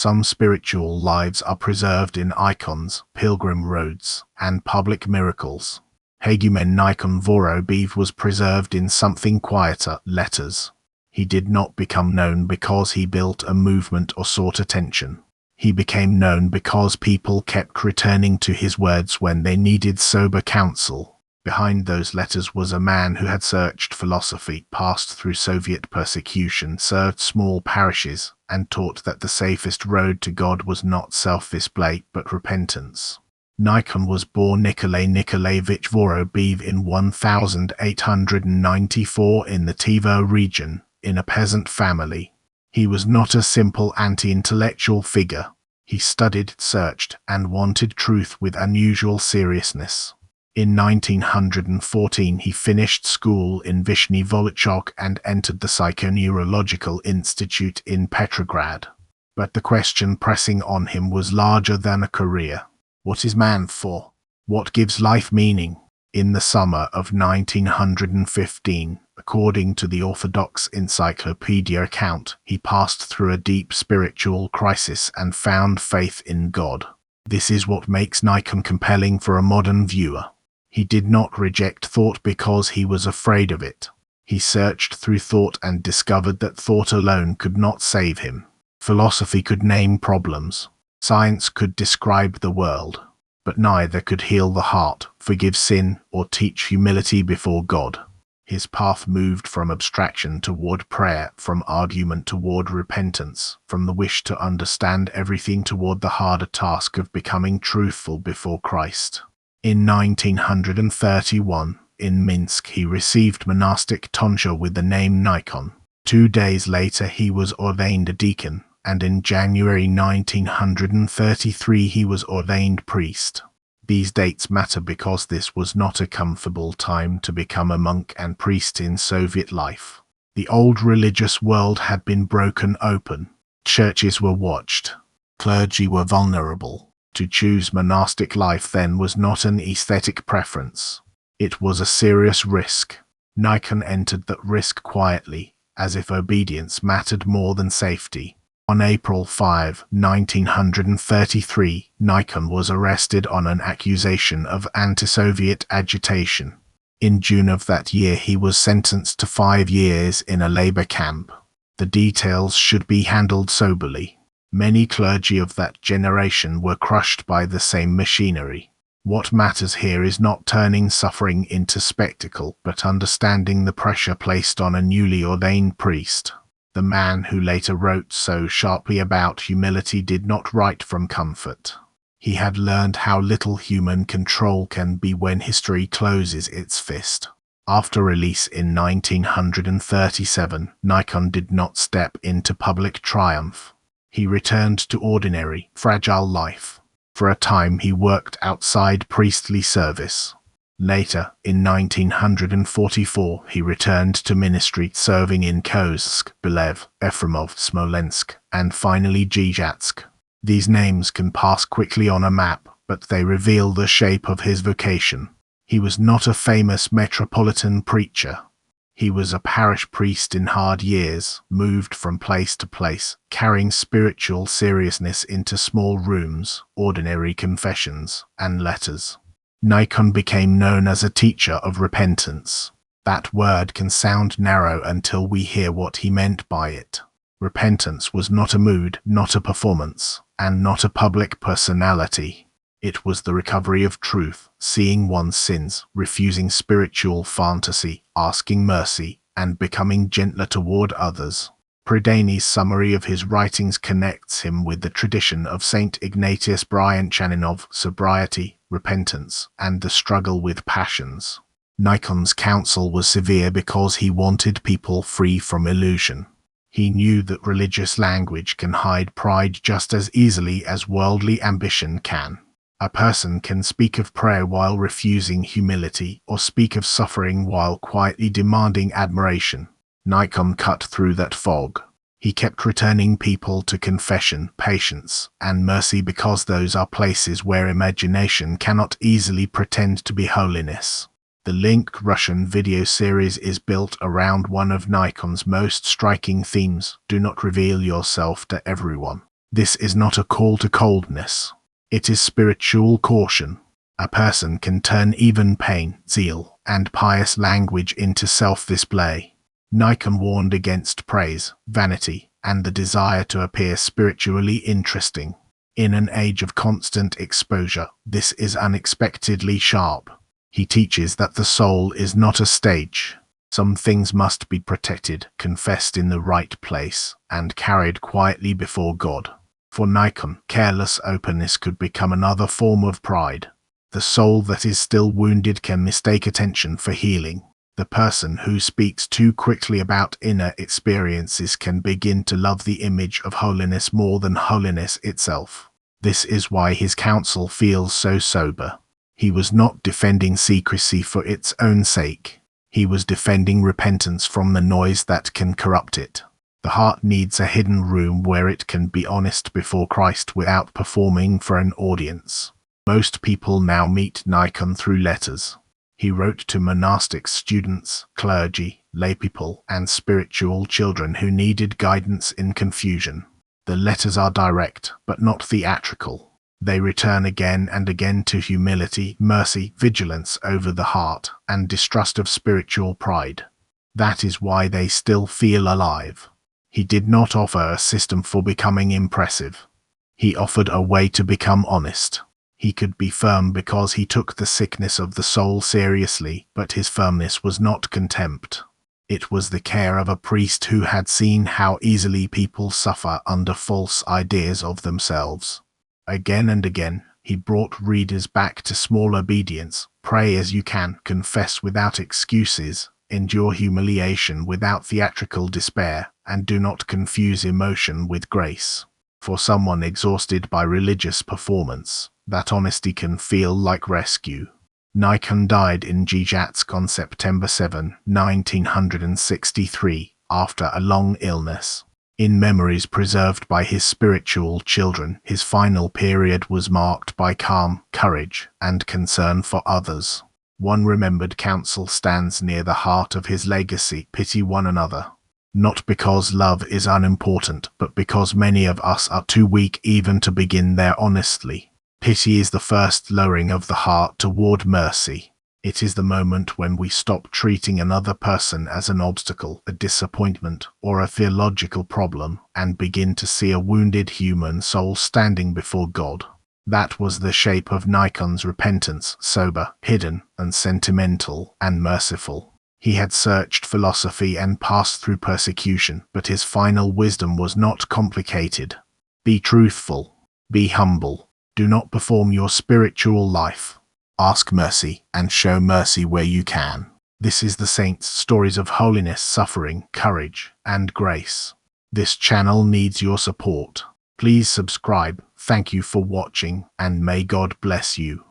Some spiritual lives are preserved in icons, pilgrim roads, and public miracles. Hegumen Nikon Vorobeev was preserved in something quieter, letters. He did not become known because he built a movement or sought attention. He became known because people kept returning to his words when they needed sober counsel. Behind those letters was a man who had searched philosophy, passed through Soviet persecution, served small parishes, and taught that the safest road to God was not self-display but repentance. Nikon was born Nikolai Nikolaevich Vorobeev in 1894 in the Tiver region, in a peasant family. He was not a simple anti-intellectual figure. He studied, searched, and wanted truth with unusual seriousness. In 1914 he finished school in Vyshny Volochyok and entered the Psychoneurological Institute in Petrograd. But the question pressing on him was larger than a career. What is man for? What gives life meaning? In the summer of 1915, according to the Orthodox Encyclopedia account, he passed through a deep spiritual crisis and found faith in God. This is what makes Nikon compelling for a modern viewer. He did not reject thought because he was afraid of it. He searched through thought and discovered that thought alone could not save him. Philosophy could name problems. Science could describe the world. But neither could heal the heart, forgive sin, or teach humility before God. His path moved from abstraction toward prayer, from argument toward repentance, from the wish to understand everything toward the harder task of becoming truthful before Christ. In 1931, in Minsk, he received monastic tonsure with the name Nikon. 2 days later he was ordained a deacon, and in January 1933 he was ordained priest. These dates matter because this was not a comfortable time to become a monk and priest in Soviet life. The old religious world had been broken open. Churches were watched. Clergy were vulnerable. To choose monastic life then was not an aesthetic preference. It was a serious risk. Nikon entered that risk quietly, as if obedience mattered more than safety. On April 5, 1933, Nikon was arrested on an accusation of anti-Soviet agitation. In June of that year he was sentenced to 5 years in a labor camp. The details should be handled soberly. Many clergy of that generation were crushed by the same machinery. What matters here is not turning suffering into spectacle, but understanding the pressure placed on a newly ordained priest. The man who later wrote so sharply about humility did not write from comfort. He had learned how little human control can be when history closes its fist. After release in 1937, Nikon did not step into public triumph. He returned to ordinary, fragile life. For a time he worked outside priestly service. Later, in 1944, he returned to ministry, serving in Kozsk, Belev, Efremov, Smolensk, and finally Zhizhatsk. These names can pass quickly on a map, but they reveal the shape of his vocation. He was not a famous metropolitan preacher. He was a parish priest in hard years, moved from place to place, carrying spiritual seriousness into small rooms, ordinary confessions, and letters. Nikon became known as a teacher of repentance. That word can sound narrow until we hear what he meant by it. Repentance was not a mood, not a performance, and not a public personality. It was the recovery of truth, seeing one's sins, refusing spiritual fantasy, asking mercy, and becoming gentler toward others. Pridani's summary of his writings connects him with the tradition of Saint Ignatius Bryanchaninov, sobriety, repentance, and the struggle with passions. Nikon's counsel was severe because he wanted people free from illusion. He knew that religious language can hide pride just as easily as worldly ambition can. A person can speak of prayer while refusing humility, or speak of suffering while quietly demanding admiration. Nikon cut through that fog. He kept returning people to confession, patience, and mercy because those are places where imagination cannot easily pretend to be holiness. The linked Russian video series is built around one of Nikon's most striking themes: do not reveal yourself to everyone. This is not a call to coldness. It is spiritual caution. A person can turn even pain, zeal, and pious language into self-display. Nikon warned against praise, vanity, and the desire to appear spiritually interesting. In an age of constant exposure, this is unexpectedly sharp. He teaches that the soul is not a stage. Some things must be protected, confessed in the right place, and carried quietly before God. For Nikon, careless openness could become another form of pride. The soul that is still wounded can mistake attention for healing. The person who speaks too quickly about inner experiences can begin to love the image of holiness more than holiness itself. This is why his counsel feels so sober. He was not defending secrecy for its own sake. He was defending repentance from the noise that can corrupt it. The heart needs a hidden room where it can be honest before Christ without performing for an audience. Most people now meet Nikon through letters. He wrote to monastics, students, clergy, laypeople, and spiritual children who needed guidance in confusion. The letters are direct, but not theatrical. They return again and again to humility, mercy, vigilance over the heart, and distrust of spiritual pride. That is why they still feel alive. He did not offer a system for becoming impressive. He offered a way to become honest. He could be firm because he took the sickness of the soul seriously, but his firmness was not contempt. It was the care of a priest who had seen how easily people suffer under false ideas of themselves. Again and again, he brought readers back to small obedience. Pray as you can, confess without excuses, endure humiliation without theatrical despair, and do not confuse emotion with grace. For someone exhausted by religious performance, that honesty can feel like rescue. Nikon died in Gijatsk on September 7, 1963, after a long illness. In memories preserved by his spiritual children, his final period was marked by calm, courage, and concern for others. One remembered counsel stands near the heart of his legacy: pity one another. Not because love is unimportant, but because many of us are too weak even to begin there honestly. Pity is the first lowering of the heart toward mercy. It is the moment when we stop treating another person as an obstacle, a disappointment, or a theological problem, and begin to see a wounded human soul standing before God. That was the shape of Nikon's repentance: sober, hidden, and sentimental, and merciful. He had searched philosophy and passed through persecution, but his final wisdom was not complicated. Be truthful. Be humble. Do not perform your spiritual life. Ask mercy and show mercy where you can. This is the saints' stories of holiness, suffering, courage, and grace. This channel needs your support. Please subscribe. Thank you for watching, and may God bless you.